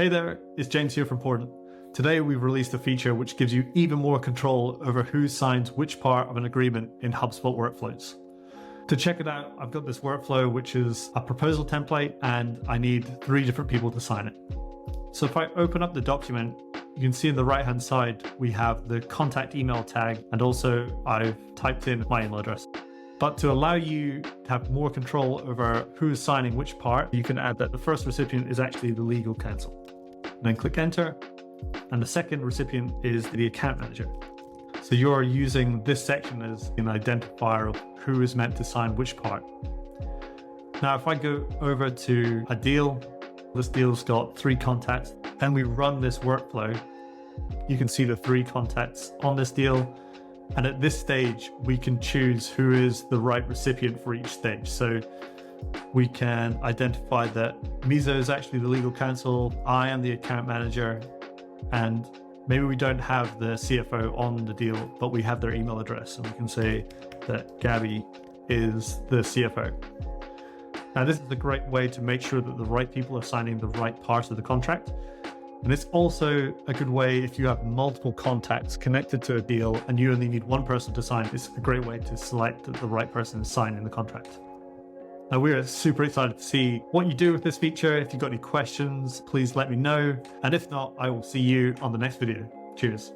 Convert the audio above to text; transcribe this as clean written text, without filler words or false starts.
Hey there, it's James here from Portland. Today we've released a feature which gives you even more control over who signs which part of an agreement in HubSpot Workflows. To check it out, I've got this workflow which is a proposal template and I need 3 different people to sign it. So if I open up the document, you can see on the right hand side we have the contact email tag, and also I've typed in my email address. But to allow you to have more control over who is signing which part, you can add that the first recipient is actually the legal counsel. Then click enter, and the second recipient is the account manager. So you're using this section as an identifier of who is meant to sign which part. Now, if I go over to a deal, this deal's got 3 contacts, and we run this workflow, you can see the 3 contacts on this deal. And at this stage, we can choose who is the right recipient for each stage. So we can identify that Mizo is actually the legal counsel, I am the account manager, and maybe we don't have the CFO on the deal, but we have their email address, and we can say that Gabby is the CFO. Now, this is a great way to make sure that the right people are signing the right part of the contract. And it's also a good way if you have multiple contacts connected to a deal and you only need one person to sign. It's a great way to select the right person to sign in the contract. Now, we're super excited to see what you do with this feature. If you've got any questions, please let me know. And if not, I will see you on the next video. Cheers.